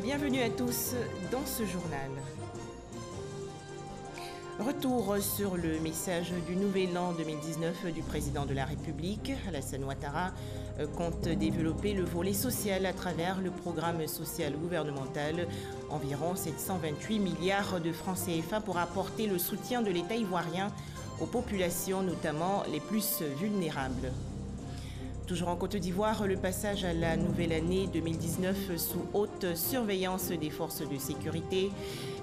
Bienvenue à tous dans ce journal. Retour sur le message du Nouvel An 2019 du président de la République. Alassane Ouattara compte développer le volet social à travers le programme social gouvernemental. Environ 728 milliards de francs CFA pour apporter le soutien de l'État ivoirien aux populations, notamment les plus vulnérables. Toujours en Côte d'Ivoire, le passage à la nouvelle année 2019 sous haute surveillance des forces de sécurité.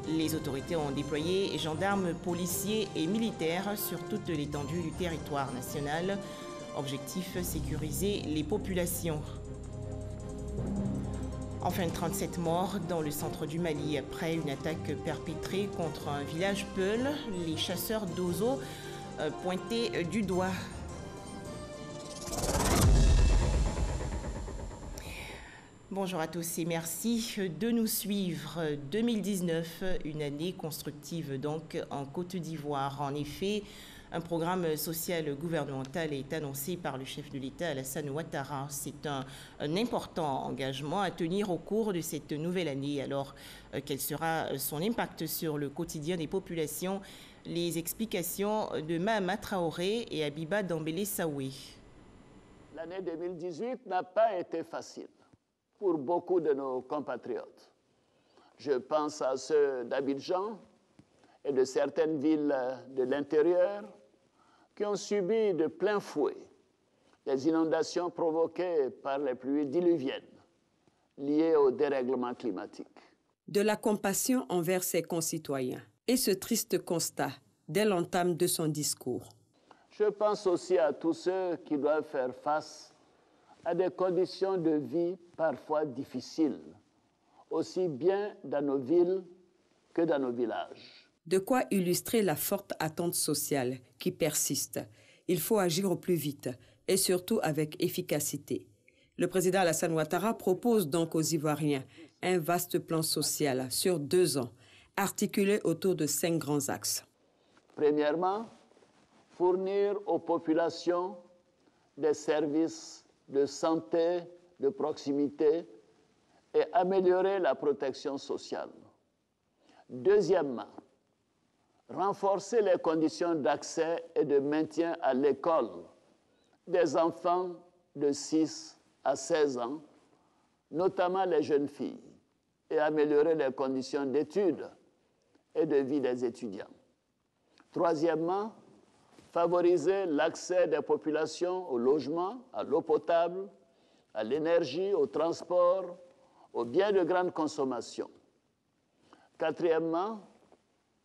Les autorités ont déployé gendarmes, policiers et militaires sur toute l'étendue du territoire national. Objectif, sécuriser les populations. Enfin, 37 morts dans le centre du Mali après une attaque perpétrée contre un village Peul. Les chasseurs d'oiseaux pointés du doigt. Bonjour à tous et merci de nous suivre. 2019, une année constructive donc en Côte d'Ivoire. En effet, un programme social gouvernemental est annoncé par le chef de l'État, Alassane Ouattara. C'est un important engagement à tenir au cours de cette nouvelle année. Alors, quel sera son impact sur le quotidien des populations? Les explications de Mahama Traoré et Abiba Dambélé-Saoué. L'année 2018 n'a pas été facile pour beaucoup de nos compatriotes. Je pense à ceux d'Abidjan et de certaines villes de l'intérieur qui ont subi de plein fouet les inondations provoquées par les pluies diluviennes liées au dérèglement climatique. De la compassion envers ses concitoyens et ce triste constat dès l'entame de son discours. Je pense aussi à tous ceux qui doivent faire face à des conditions de vie parfois difficiles, aussi bien dans nos villes que dans nos villages. De quoi illustrer la forte attente sociale qui persiste. Il faut agir au plus vite et surtout avec efficacité. Le président Alassane Ouattara propose donc aux Ivoiriens un vaste plan social sur 2 ans, articulé autour de 5 grands axes. Premièrement, fournir aux populations des services de santé, de proximité et améliorer la protection sociale. Deuxièmement, renforcer les conditions d'accès et de maintien à l'école des enfants de 6 à 16 ans, notamment les jeunes filles, et améliorer les conditions d'études et de vie des étudiants. Troisièmement, favoriser l'accès des populations au logement, à l'eau potable, à l'énergie, au transport, aux biens de grande consommation. Quatrièmement,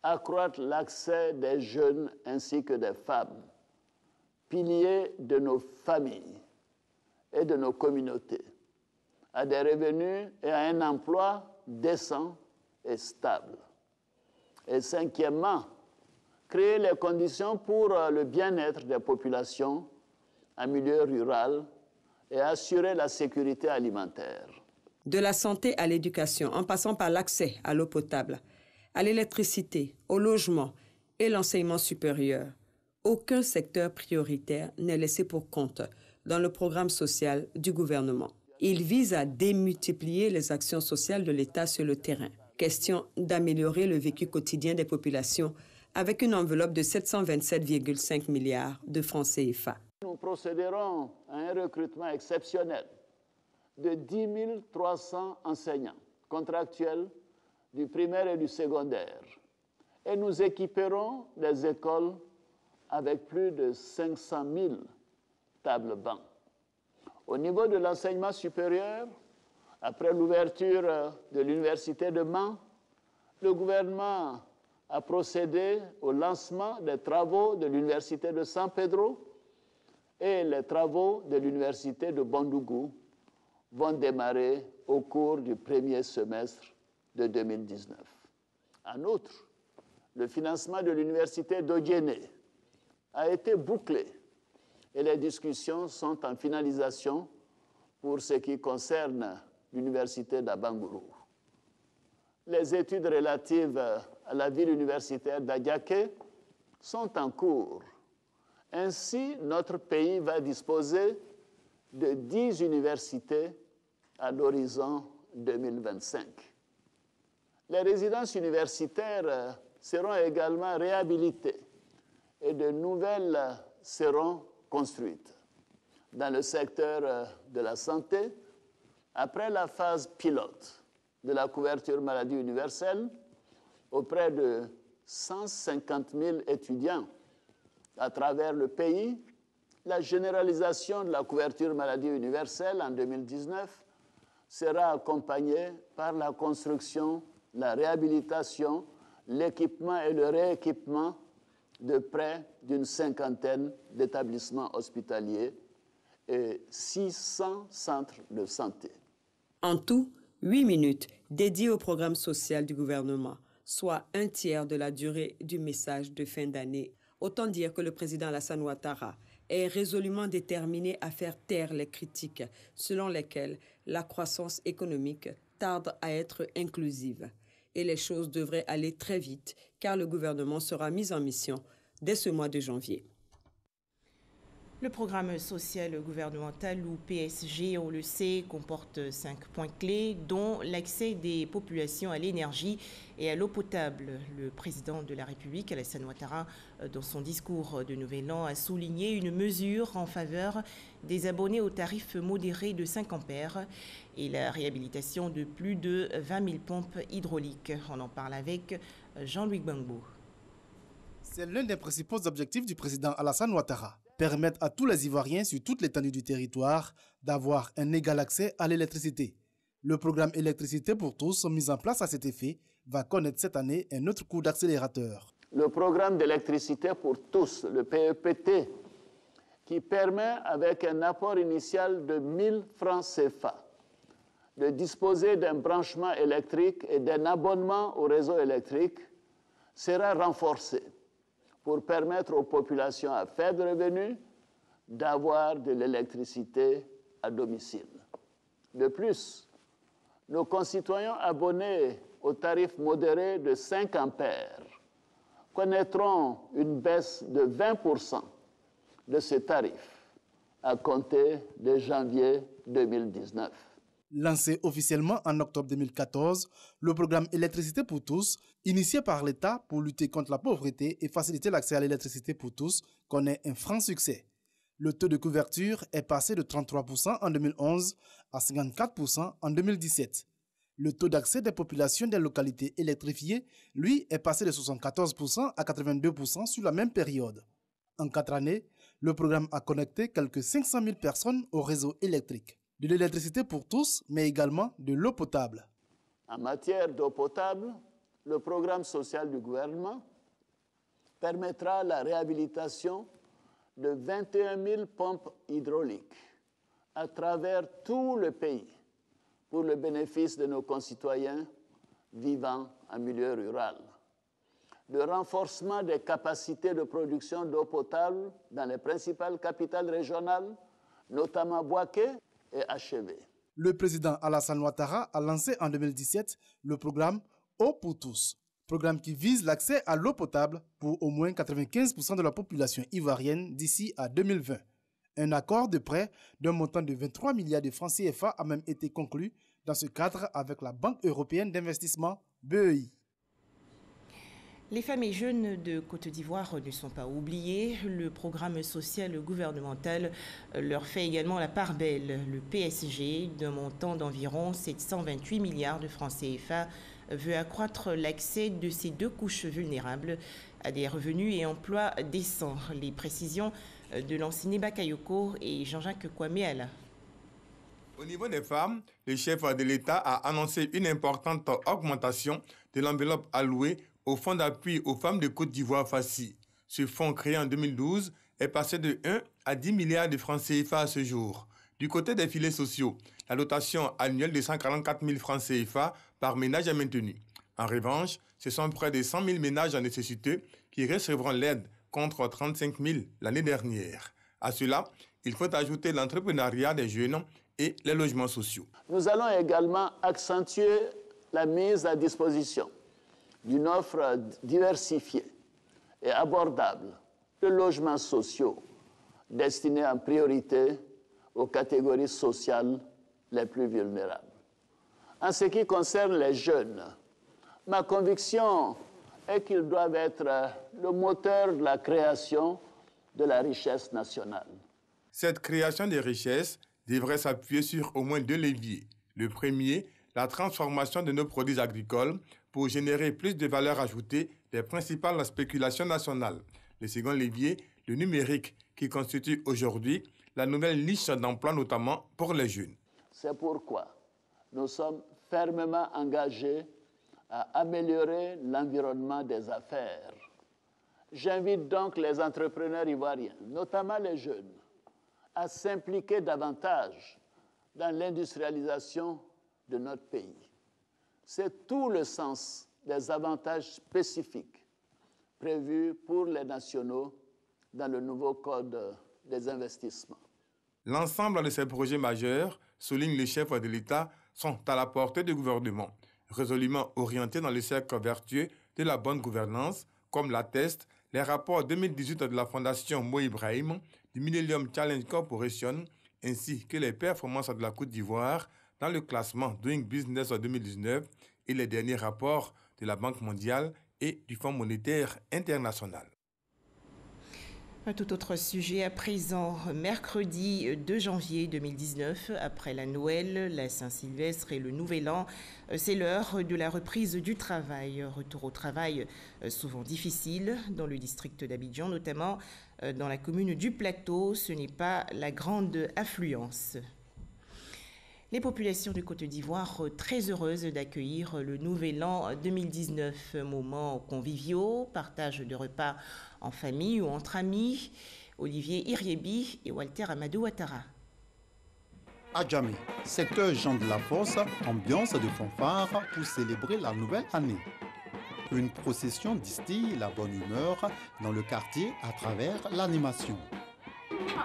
accroître l'accès des jeunes ainsi que des femmes, piliers de nos familles et de nos communautés, à des revenus et à un emploi décent et stable. Et cinquièmement, créer les conditions pour le bien-être des populations en milieu rural et assurer la sécurité alimentaire. De la santé à l'éducation, en passant par l'accès à l'eau potable, à l'électricité, au logement et l'enseignement supérieur, aucun secteur prioritaire n'est laissé pour compte dans le programme social du gouvernement. Il vise à démultiplier les actions sociales de l'État sur le terrain. Question d'améliorer le vécu quotidien des populations avec une enveloppe de 727,5 milliards de francs CFA. Nous procéderons à un recrutement exceptionnel de 10 300 enseignants contractuels du primaire et du secondaire. Et nous équiperons les écoles avec plus de 500 000 tables-bancs. Au niveau de l'enseignement supérieur, après l'ouverture de l'Université de Mans, le gouvernement a procédé au lancement des travaux de l'Université de San Pedro et les travaux de l'Université de Bandungu vont démarrer au cours du premier semestre de 2019. En outre, le financement de l'Université d'Odjéné a été bouclé et les discussions sont en finalisation pour ce qui concerne l'Université d'Abangourou. Les études relatives à la ville universitaire d'Adiaké sont en cours. Ainsi, notre pays va disposer de 10 universités à l'horizon 2025. Les résidences universitaires seront également réhabilitées et de nouvelles seront construites. Dans le secteur de la santé, après la phase pilote de la couverture maladie universelle, auprès de 150 000 étudiants à travers le pays, la généralisation de la couverture maladie universelle en 2019 sera accompagnée par la construction, la réhabilitation, l'équipement et le rééquipement de près d'une cinquantaine d'établissements hospitaliers et 600 centres de santé. En tout, 8 minutes dédiées au programme social du gouvernement, soit un tiers de la durée du message de fin d'année. Autant dire que le président Alassane Ouattara est résolument déterminé à faire taire les critiques selon lesquelles la croissance économique tarde à être inclusive. Et les choses devraient aller très vite car le gouvernement sera mis en mission dès ce mois de janvier. Le programme social gouvernemental ou PSG, on le sait, comporte 5 points clés, dont l'accès des populations à l'énergie et à l'eau potable. Le président de la République, Alassane Ouattara, dans son discours de Nouvel An, a souligné une mesure en faveur des abonnés aux tarifs modérés de 5 ampères et la réhabilitation de plus de 20 000 pompes hydrauliques. On en parle avec Jean-Louis Gbangbo. C'est l'un des principaux objectifs du président Alassane Ouattara. Permettre à tous les Ivoiriens sur toute l'étendue du territoire d'avoir un égal accès à l'électricité. Le programme Électricité pour tous, mis en place à cet effet, va connaître cette année un autre coup d'accélérateur. Le programme d'électricité pour tous, le PEPT, qui permet, avec un apport initial de 1 000 francs CFA, de disposer d'un branchement électrique et d'un abonnement au réseau électrique, sera renforcé pour permettre aux populations à faible revenu d'avoir de l'électricité à domicile. De plus, nos concitoyens abonnés au tarif modéré de 5 ampères connaîtront une baisse de 20% de ce tarif à compter de janvier 2019. Lancé officiellement en octobre 2014, le programme Électricité pour tous, initié par l'État pour lutter contre la pauvreté et faciliter l'accès à l'électricité pour tous, connaît un franc succès. Le taux de couverture est passé de 33% en 2011 à 54% en 2017. Le taux d'accès des populations des localités électrifiées, lui, est passé de 74% à 82% sur la même période. En 4 années, le programme a connecté quelques 500 000 personnes au réseau électrique. De l'électricité pour tous, mais également de l'eau potable. En matière d'eau potable, le programme social du gouvernement permettra la réhabilitation de 21 000 pompes hydrauliques à travers tout le pays pour le bénéfice de nos concitoyens vivant en milieu rural. Le renforcement des capacités de production d'eau potable dans les principales capitales régionales, notamment Bouaké et achevé. Le président Alassane Ouattara a lancé en 2017 le programme Eau pour tous, programme qui vise l'accès à l'eau potable pour au moins 95% de la population ivoirienne d'ici à 2020. Un accord de prêt d'un montant de 23 milliards de francs CFA a même été conclu dans ce cadre avec la Banque européenne d'investissement, BEI. Les femmes et jeunes de Côte d'Ivoire ne sont pas oubliés. Le programme social gouvernemental leur fait également la part belle. Le PSG, d'un montant d'environ 728 milliards de francs CFA, veut accroître l'accès de ces 2 couches vulnérables à des revenus et emplois décents. Les précisions de l'enseignant Bakayoko et Jean-Jacques Kwame-Ala. Au niveau des femmes, le chef de l'État a annoncé une importante augmentation de l'enveloppe allouée au Fonds d'appui aux femmes de Côte d'Ivoire FACI. Ce fonds créé en 2012 est passé de 1 à 10 milliards de francs CFA à ce jour. Du côté des filets sociaux, la dotation annuelle de 144 000 francs CFA par ménage est maintenue. En revanche, ce sont près de 100 000 ménages en nécessité qui recevront l'aide contre 35 000 l'année dernière. À cela, il faut ajouter l'entrepreneuriat des jeunes et les logements sociaux. Nous allons également accentuer la mise à disposition d'une offre diversifiée et abordable de logements sociaux destinés en priorité aux catégories sociales les plus vulnérables. En ce qui concerne les jeunes, Ma conviction est qu'ils doivent être le moteur de la création de la richesse nationale. Cette création des richesses devrait s'appuyer sur au moins 2 leviers. Le premier, la transformation de nos produits agricoles pour générer plus de valeur ajoutée des principales spéculations nationales. Le second levier, le numérique, qui constitue aujourd'hui la nouvelle niche d'emploi, notamment pour les jeunes. C'est pourquoi nous sommes fermement engagés à améliorer l'environnement des affaires. J'invite donc les entrepreneurs ivoiriens, notamment les jeunes, à s'impliquer davantage dans l'industrialisation de notre pays. C'est tout le sens des avantages spécifiques prévus pour les nationaux dans le nouveau Code des investissements. L'ensemble de ces projets majeurs, souligne le chef de l'État, sont à la portée du gouvernement, résolument orientés dans le cercle vertueux de la bonne gouvernance, comme l'attestent les rapports 2018 de la Fondation Mo Ibrahim, du Millennium Challenge Corporation, ainsi que les performances de la Côte d'Ivoire dans le classement Doing Business en 2019 et les derniers rapports de la Banque mondiale et du Fonds monétaire international. Un tout autre sujet à présent. Mercredi 2 janvier 2019, après la Noël, la Saint-Sylvestre et le Nouvel An, c'est l'heure de la reprise du travail. Retour au travail souvent difficile dans le district d'Abidjan, notamment dans la commune du Plateau. Ce n'est pas la grande affluence. Les populations de Côte d'Ivoire très heureuses d'accueillir le Nouvel An 2019. Moments conviviaux, partage de repas en famille ou entre amis. Olivier Iriebi et Walter Amadou Ouattara. À Djamé, secteur Jean de la Fosse, ambiance de fanfare pour célébrer la nouvelle année. Une procession distille la bonne humeur dans le quartier à travers l'animation.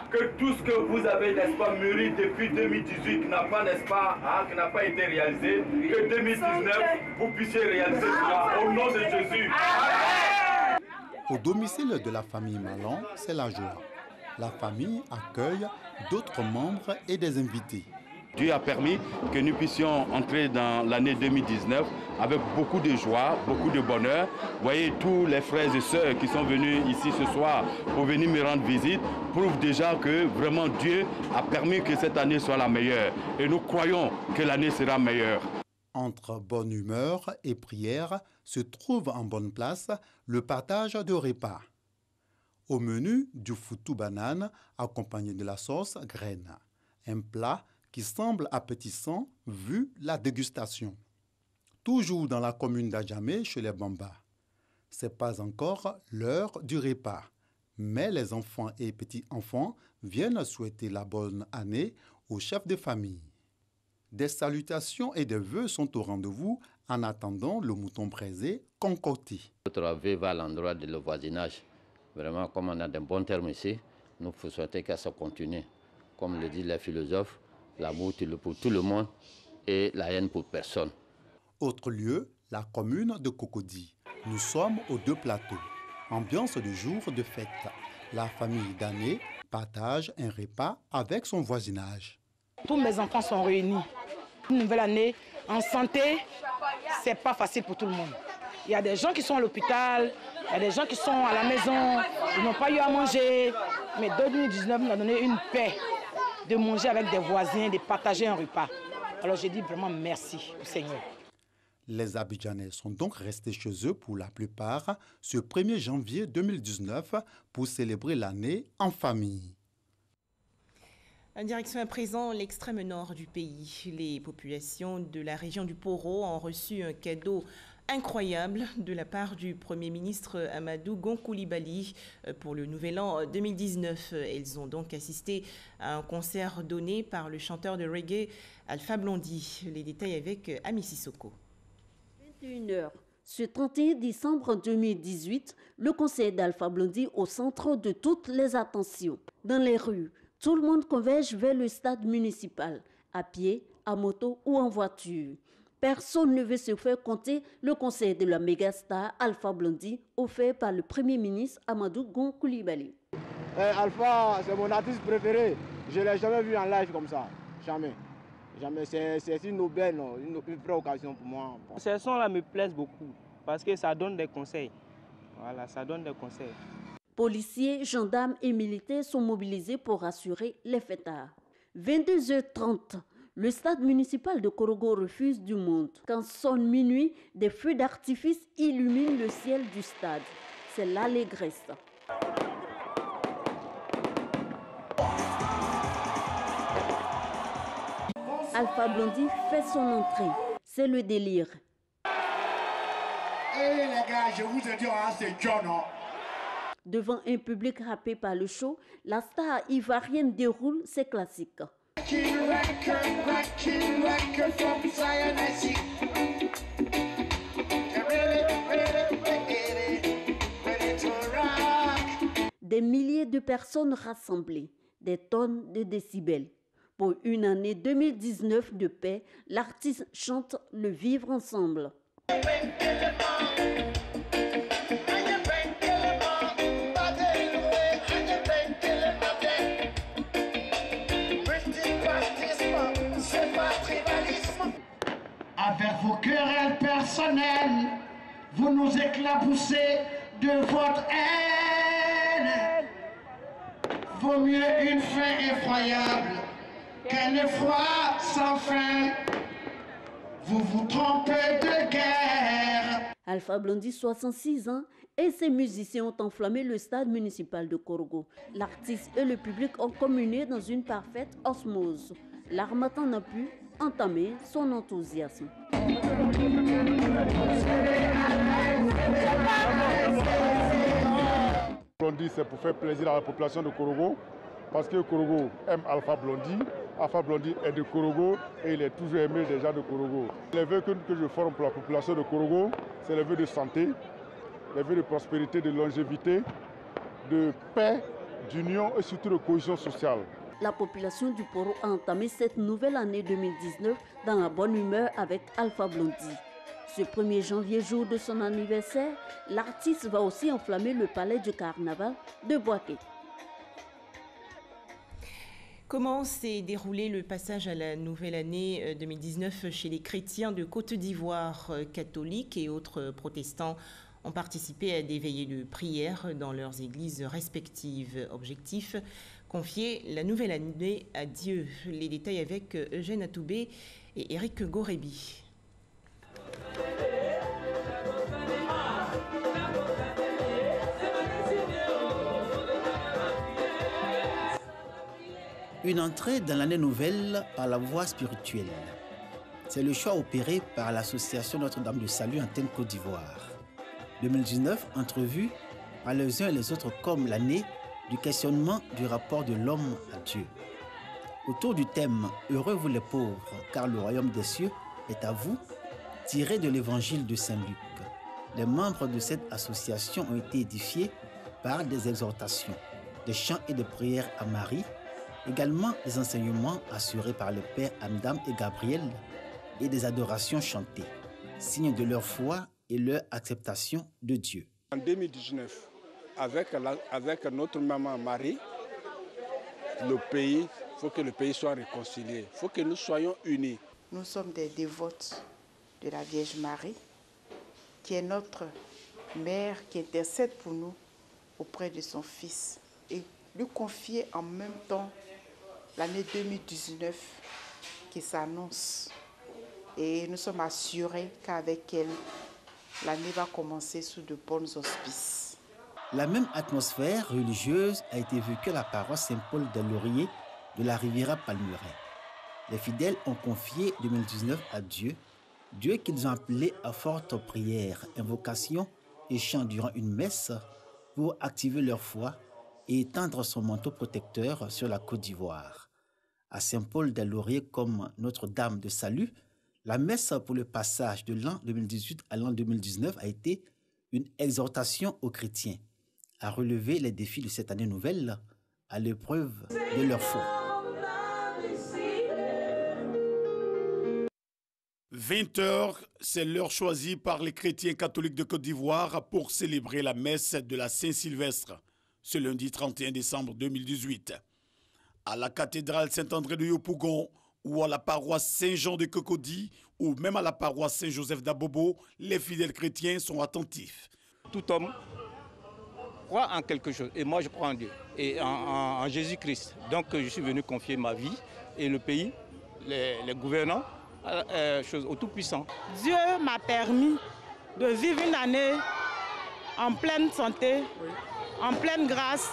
Que tout ce que vous avez, n'est-ce pas, mûri depuis 2018, qui n'a pas été réalisé, que 2019, vous puissiez réaliser cela au nom de Jésus. Au domicile de la famille Malan, c'est la joie. La famille accueille d'autres membres et des invités. Dieu a permis que nous puissions entrer dans l'année 2019 avec beaucoup de joie, beaucoup de bonheur. Vous voyez, tous les frères et sœurs qui sont venus ici ce soir pour venir me rendre visite prouvent déjà que vraiment Dieu a permis que cette année soit la meilleure. Et nous croyons que l'année sera meilleure. Entre bonne humeur et prière se trouve en bonne place le partage de repas. Au menu, du foutou banane accompagné de la sauce graine. Un plat qui semble appétissant vu la dégustation. Toujours dans la commune d'Adjamé, chez les Bamba. Ce n'est pas encore l'heure du repas, mais les enfants et petits-enfants viennent souhaiter la bonne année au chef de famille. Des salutations et des vœux sont au rendez-vous en attendant le mouton braisé concocté. Notre vœu va à l'endroit de le voisinage. Vraiment, comme on a de bons termes ici, nous souhaitons que ça continue. Comme le disent les philosophes, l'amour pour tout le monde et la haine pour personne. Autre lieu, la commune de Cocody. Nous sommes aux deux plateaux. Ambiance de jour de fête. La famille d'année partage un repas avec son voisinage. Tous mes enfants sont réunis. Une nouvelle année en santé, c'est pas facile pour tout le monde. Il y a des gens qui sont à l'hôpital, il y a des gens qui sont à la maison, ils n'ont pas eu à manger. Mais 2019 nous a donné une paix de manger avec des voisins, de partager un repas. Alors je dis vraiment merci au Seigneur. Les Abidjanais sont donc restés chez eux pour la plupart ce 1er janvier 2019 pour célébrer l'année en famille. En direction à présent, l'extrême nord du pays. Les populations de la région du Poro ont reçu un cadeau incroyable de la part du Premier ministre Amadou Gon Coulibaly pour le Nouvel An 2019. Elles ont donc assisté à un concert donné par le chanteur de reggae Alpha Blondy. Les détails avec Ami Sissoko. 21h. Ce 31 décembre 2018, le concert d'Alpha Blondy au centre de toutes les attentions. Dans les rues, tout le monde converge vers le stade municipal, à pied, à moto ou en voiture. Personne ne veut se faire compter le concert de la mégastar Alpha Blondy offert par le Premier ministre Amadou Gon Coulibaly. Alpha, c'est mon artiste préféré. Je ne l'ai jamais vu en live comme ça. Jamais. C'est une aubaine, une vraie occasion pour moi. Ces sons-là me plaisent beaucoup parce que ça donne des conseils. Voilà, ça donne des conseils. Policiers, gendarmes et militaires sont mobilisés pour assurer les fêtards. 22h30, le stade municipal de Korogo refuse du monde. Quand sonne minuit, des feux d'artifice illuminent le ciel du stade. C'est l'allégresse. Alpha Blondy fait son entrée. C'est le délire. Hey les gars, je vous ai dit, c'est John. Devant un public happé par le show, la star ivoirienne déroule ses classiques. Des milliers de personnes rassemblées, des tonnes de décibels. Pour une année 2019 de paix, l'artiste chante le vivre ensemble. Avec vos querelles personnelles, vous nous éclaboussez de votre haine. Vaut mieux une fin effroyable qu'un effroi sans fin. Vous vous trompez de guerre. Alpha Blondy, 66 ans, et ses musiciens ont enflammé le stade municipal de Korogo. L'artiste et le public ont communié dans une parfaite osmose. L'Harmattan n'a pu entamer son enthousiasme. Blondy, c'est pour faire plaisir à la population de Korogo, parce que Korogo aime Alpha Blondy. Alpha Blondy est de Korogo et il est toujours aimé des gens de Korogo. Les vœux que je forme pour la population de Korogo, c'est les vœux de santé, les vœux de prospérité, de longévité, de paix, d'union et surtout de cohésion sociale. La population du Poro a entamé cette nouvelle année 2019 dans la bonne humeur avec Alpha Blondy. Ce 1er janvier, jour de son anniversaire, l'artiste va aussi enflammer le palais du carnaval de Boaké. Comment s'est déroulé le passage à la nouvelle année 2019 chez les chrétiens de Côte d'Ivoire? Catholiques et autres protestants ont participé à des veillées de prière dans leurs églises respectives. Objectif, confier la nouvelle année à Dieu. Les détails avec Eugène Atoubé et Eric Gorebi. Une entrée dans l'année nouvelle par la voie spirituelle. C'est le choix opéré par l'association Notre-Dame du Salut Antenne Côte d'Ivoire. 2019 entrevue par les uns et les autres comme l'année du questionnement du rapport de l'homme à Dieu. Autour du thème « Heureux vous les pauvres, car le royaume des cieux est à vous », tiré de l'évangile de Saint Luc. Les membres de cette association ont été édifiés par des exhortations, des chants et des prières à Marie, également des enseignements assurés par le Père Amdam et Gabriel et des adorations chantées, signe de leur foi et leur acceptation de Dieu. En 2019, avec notre maman Marie, il faut que le pays soit réconcilié, il faut que nous soyons unis. Nous sommes des dévotes de la Vierge Marie, qui est notre mère, qui intercède pour nous auprès de son Fils et lui confier en même temps l'année 2019 qui s'annonce. Et nous sommes assurés qu'avec elle, l'année va commencer sous de bons auspices. La même atmosphère religieuse a été vécue à la paroisse Saint-Paul des Lauriers de la Riviera Palmeraie. Les fidèles ont confié 2019 à Dieu, Dieu qu'ils ont appelé à forte prière, invocation et chant durant une messe pour activer leur foi et étendre son manteau protecteur sur la Côte d'Ivoire. À Saint-Paul des Lauriers comme Notre-Dame de Salut, la messe pour le passage de l'an 2018 à l'an 2019 a été une exhortation aux chrétiens à relever les défis de cette année nouvelle à l'épreuve de leur foi. 20h, c'est l'heure choisie par les chrétiens catholiques de Côte d'Ivoire pour célébrer la messe de la Saint-Sylvestre, ce lundi 31 décembre 2018. À la cathédrale Saint-André de Yopougon, ou à la paroisse Saint-Jean de Cocody, ou même à la paroisse Saint-Joseph d'Abobo, les fidèles chrétiens sont attentifs. Tout homme croit en quelque chose, et moi je crois en Dieu, et en Jésus-Christ. Donc je suis venu confier ma vie et le pays, les gouvernants, au Tout-Puissant. Dieu m'a permis de vivre une année en pleine santé, en pleine grâce.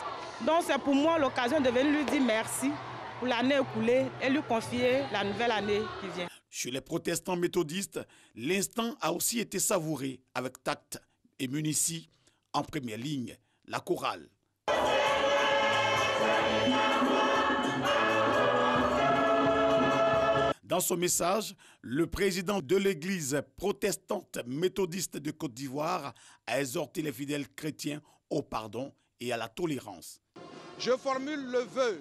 Donc c'est pour moi l'occasion de venir lui dire merci pour l'année écoulée et lui confier la nouvelle année qui vient. Chez les protestants méthodistes, l'instant a aussi été savouré avec tact et munici en première ligne, la chorale. Dans son message, le président de l'église protestante méthodiste de Côte d'Ivoire a exhorté les fidèles chrétiens au pardon et à la tolérance. Je formule le vœu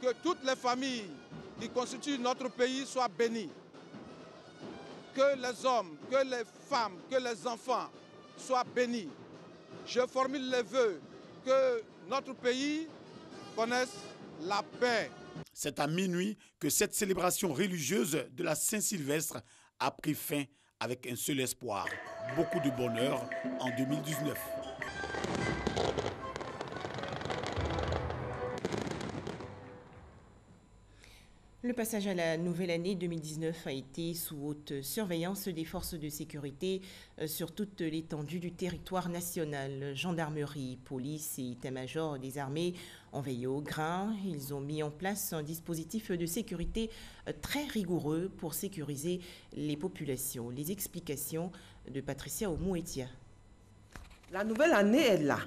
que toutes les familles qui constituent notre pays soient bénies. Que les hommes, que les femmes, que les enfants soient bénis. Je formule le vœu que notre pays connaisse la paix. C'est à minuit que cette célébration religieuse de la Saint-Sylvestre a pris fin avec un seul espoir, beaucoup de bonheur en 2019. Le passage à la nouvelle année 2019 a été sous haute surveillance des forces de sécurité sur toute l'étendue du territoire national. Gendarmerie, police et état-major des armées ont veillé au grain. Ils ont mis en place un dispositif de sécurité très rigoureux pour sécuriser les populations. Les explications de Patricia Omouetia. La nouvelle année est là.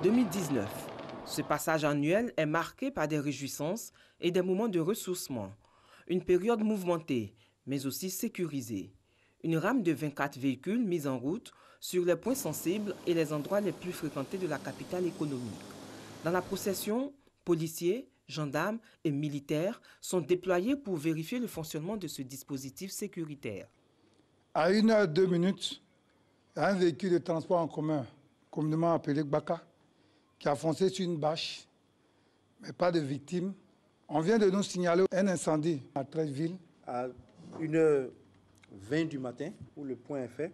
2019. Ce passage annuel est marqué par des réjouissances et des moments de ressourcement. Une période mouvementée, mais aussi sécurisée. Une rame de 24 véhicules mis en route sur les points sensibles et les endroits les plus fréquentés de la capitale économique. Dans la procession, policiers, gendarmes et militaires sont déployés pour vérifier le fonctionnement de ce dispositif sécuritaire. À 1h02, un véhicule de transport en commun, communément appelé Gbaka, qui a foncé sur une bâche, mais pas de victimes. On vient de nous signaler un incendie à Treichville. À 1h20 du matin, où le point est fait,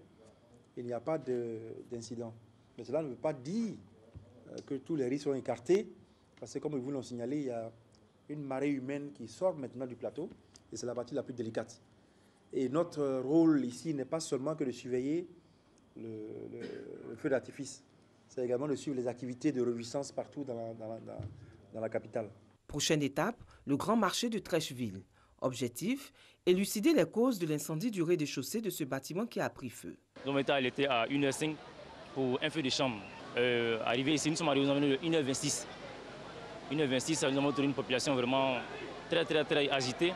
il n'y a pas d'incident. Mais cela ne veut pas dire que tous les risques sont écartés, parce que comme vous l'ont signalé, il y a une marée humaine qui sort maintenant du plateau, et c'est la partie la plus délicate. Et notre rôle ici n'est pas seulement que de surveiller le feu d'artifice, c'est également de suivre les activités de réjouissance partout dans la capitale. Prochaine étape, le grand marché de Treichville. Objectif, élucider les causes de l'incendie du rez-de-chaussée de ce bâtiment qui a pris feu. Nous étions arrêtés à 1h05 pour un feu de chambre. Arrivé ici, nous sommes arrivés aux environs de 1h26. 1h26, nous avons trouvé une population vraiment très agitée.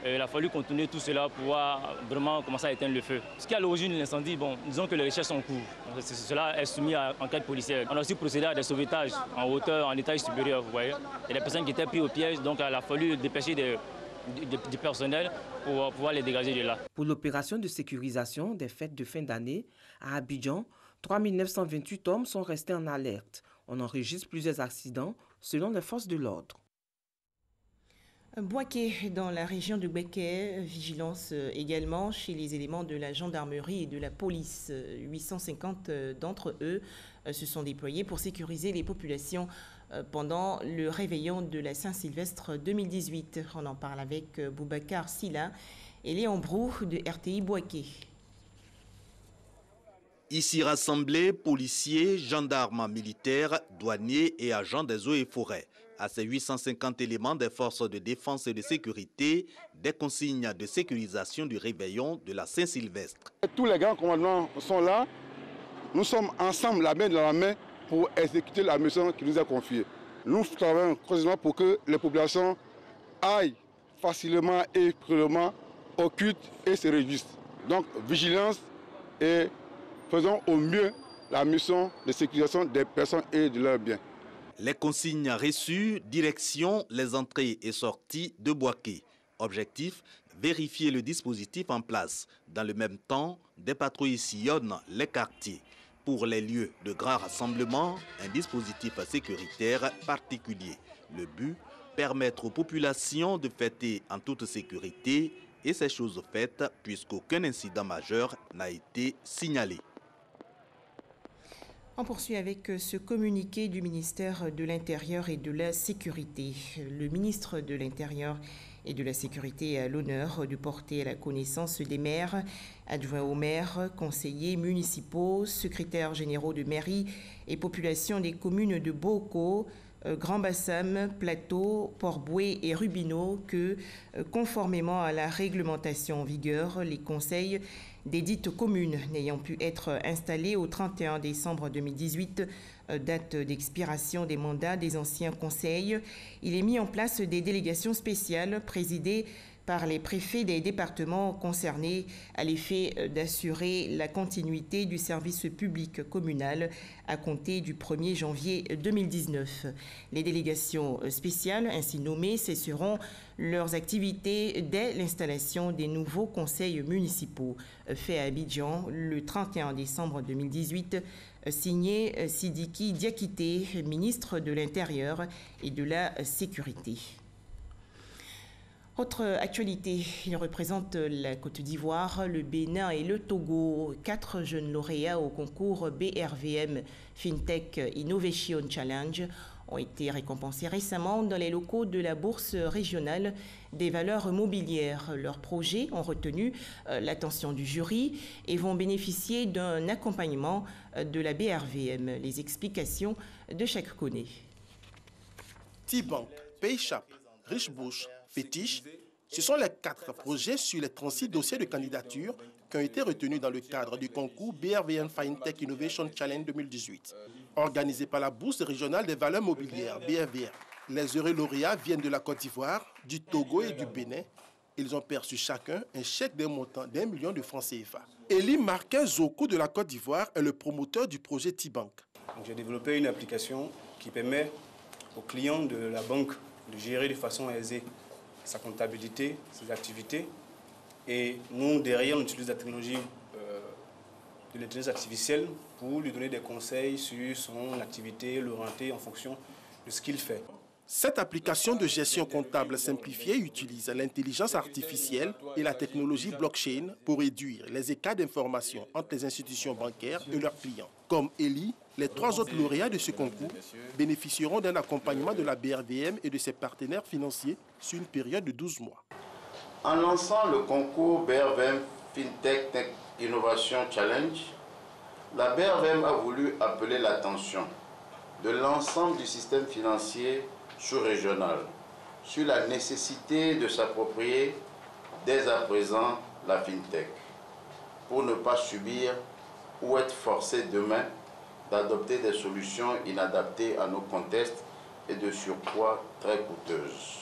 Il a fallu contourner tout cela pour pouvoir vraiment commencer à éteindre le feu. Ce qui est à l'origine de l'incendie, bon, disons que les recherches sont en cours. Cela est soumis à enquête policière. On a aussi procédé à des sauvetages en hauteur, en étage supérieur, vous voyez. Et les personnes qui étaient prises au piège, donc il a fallu dépêcher du personnel pour pouvoir les dégager de là. Pour l'opération de sécurisation des fêtes de fin d'année, à Abidjan, 3928 hommes sont restés en alerte. On enregistre plusieurs accidents selon les forces de l'ordre. Boaké, dans la région de Béké, vigilance également chez les éléments de la gendarmerie et de la police. 850 d'entre eux se sont déployés pour sécuriser les populations pendant le réveillon de la Saint-Sylvestre 2018. On en parle avec Boubacar Silla et Léon Brou de RTI Boaké. Ici rassemblés, policiers, gendarmes militaires, douaniers et agents des eaux et forêts. À ces 850 éléments des forces de défense et de sécurité, des consignes de sécurisation du réveillon de la Saint-Sylvestre. Tous les grands commandements sont là. Nous sommes ensemble, la main dans la main, pour exécuter la mission qui nous est confiée. Nous travaillons quotidiennement pour que les populations aillent facilement et prudemment au culte et se réjouissent. Donc, vigilance et faisons au mieux la mission de sécurisation des personnes et de leurs biens. Les consignes reçues, direction les entrées et sorties de Boaké. Objectif, vérifier le dispositif en place. Dans le même temps, des patrouilles sillonnent les quartiers. Pour les lieux de grands rassemblements, un dispositif sécuritaire particulier. Le but, permettre aux populations de fêter en toute sécurité, et ces choses faites puisqu'aucun incident majeur n'a été signalé. On poursuit avec ce communiqué du ministère de l'Intérieur et de la Sécurité. Le ministre de l'Intérieur et de la Sécurité a l'honneur de porter à la connaissance des maires, adjoints aux maires, conseillers municipaux, secrétaires généraux de mairie et populations des communes de Boko, Grand Bassam, Plateau, Port-Bouët et Rubino que, conformément à la réglementation en vigueur, les conseils des dites communes n'ayant pu être installés au 31 décembre 2018, date d'expiration des mandats des anciens conseils, il est mis en place des délégations spéciales présidées par les préfets des départements concernés à l'effet d'assurer la continuité du service public communal à compter du 1er janvier 2019. Les délégations spéciales ainsi nommées cesseront leurs activités dès l'installation des nouveaux conseils municipaux. Fait à Abidjan le 31 décembre 2018, signé Sidiki Diakité, ministre de l'Intérieur et de la Sécurité. Autre actualité, il représente la Côte d'Ivoire, le Bénin et le Togo. 4 jeunes lauréats au concours BRVM FinTech Innovation Challenge ont été récompensés récemment dans les locaux de la Bourse régionale des valeurs mobilières. Leurs projets ont retenu l'attention du jury et vont bénéficier d'un accompagnement de la BRVM. Les explications de chaque Koné. T-Bank, PayShap, Richbush, Fétiche, ce sont les 4 projets sur les 36 dossiers de candidature qui ont été retenus dans le cadre du concours BRVM FinTech Innovation Challenge 2018, organisé par la Bourse régionale des valeurs mobilières, BRVM. Les heureux lauréats viennent de la Côte d'Ivoire, du Togo et du Bénin. Ils ont perçu chacun un chèque d'un montant d'1 million de francs CFA. Eli Marquez Zoku de la Côte d'Ivoire est le promoteur du projet T-Bank. J'ai développé une application qui permet aux clients de la banque de gérer de façon aisée sa comptabilité, ses activités. Et nous, derrière, on utilise la technologie de l'intelligence artificielle pour lui donner des conseils sur son activité, l'orienter en fonction de ce qu'il fait. Cette application de gestion comptable simplifiée utilise l'intelligence artificielle et la technologie blockchain pour réduire les écarts d'information entre les institutions bancaires et leurs clients. Comme Eli, les 3 autres lauréats de ce concours bénéficieront d'un accompagnement de la BRVM et de ses partenaires financiers sur une période de 12 mois. En lançant le concours BRVM FinTech Innovation Challenge, la BRVM a voulu appeler l'attention de l'ensemble du système financier sous-régional sur la nécessité de s'approprier dès à présent la FinTech pour ne pas subir ou être forcé demain d'adopter des solutions inadaptées à nos contextes et de surcroît très coûteuses.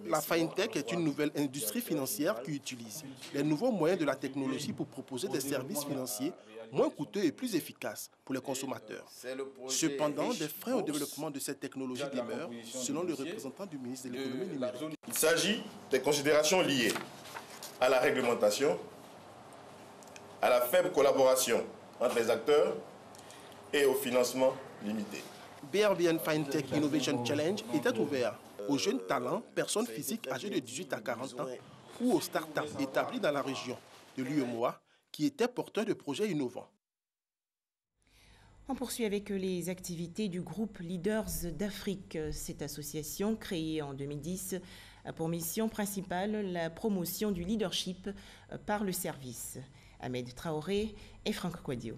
La FinTech est une nouvelle industrie financière qui utilise les nouveaux moyens de la technologie pour proposer des services financiers moins coûteux et plus efficaces pour les consommateurs. Cependant, des freins au développement de cette technologie demeurent, selon le représentant du ministre de l'économie numérique. Il s'agit des considérations liées à la réglementation, à la faible collaboration entre les acteurs et au financement limité. BRVM FinTech Innovation Challenge était ouvert aux jeunes talents, personnes physiques âgées de 18 à 40 ans ou aux startups établies dans la région de l'UEMOA qui étaient porteurs de projets innovants. On poursuit avec les activités du groupe Leaders d'Afrique. Cette association, créée en 2010, a pour mission principale la promotion du leadership par le service. Ahmed Traoré et Franck Kouadio.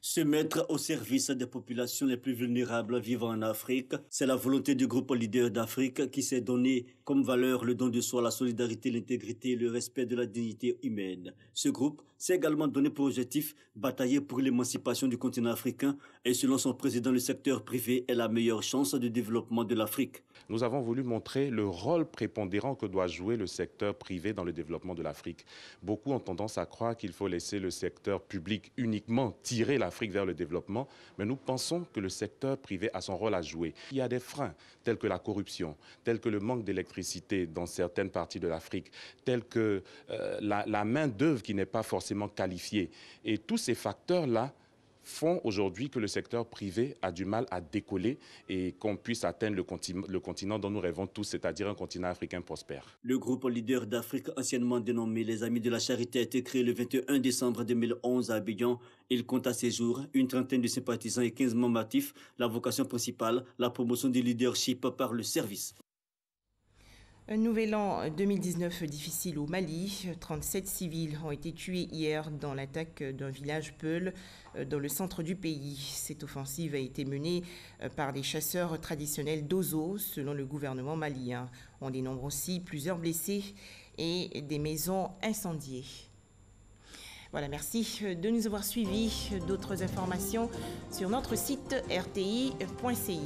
Se mettre au service des populations les plus vulnérables vivant en Afrique, c'est la volonté du groupe Leader d'Afrique qui s'est donné comme valeur le don de soi, la solidarité, l'intégrité et le respect de la dignité humaine. Ce groupe s'est également donné pour objectif batailler pour l'émancipation du continent africain et selon son président, le secteur privé est la meilleure chance de développement de l'Afrique. Nous avons voulu montrer le rôle prépondérant que doit jouer le secteur privé dans le développement de l'Afrique. Beaucoup ont tendance à croire qu'il faut laisser le secteur public uniquement tirer l'Afrique vers le développement, mais nous pensons que le secteur privé a son rôle à jouer. Il y a des freins tels que la corruption, tels que le manque d'électricité dans certaines parties de l'Afrique, tels que la main-d'œuvre qui n'est pas forcément qualifiée. Et tous ces facteurs-là font aujourd'hui que le secteur privé a du mal à décoller et qu'on puisse atteindre le continent dont nous rêvons tous, c'est-à-dire un continent africain prospère. Le groupe leader d'Afrique, anciennement dénommé les Amis de la Charité, a été créé le 21 décembre 2011 à Abidjan. Il compte à ses jours une trentaine de sympathisants et 15 membres actifs. La vocation principale, la promotion du leadership par le service. Un nouvel an 2019 difficile au Mali. 37 civils ont été tués hier dans l'attaque d'un village Peul dans le centre du pays. Cette offensive a été menée par des chasseurs traditionnels d'Ozo, selon le gouvernement malien. On dénombre aussi plusieurs blessés et des maisons incendiées. Voilà, merci de nous avoir suivis. D'autres informations sur notre site rti.ci.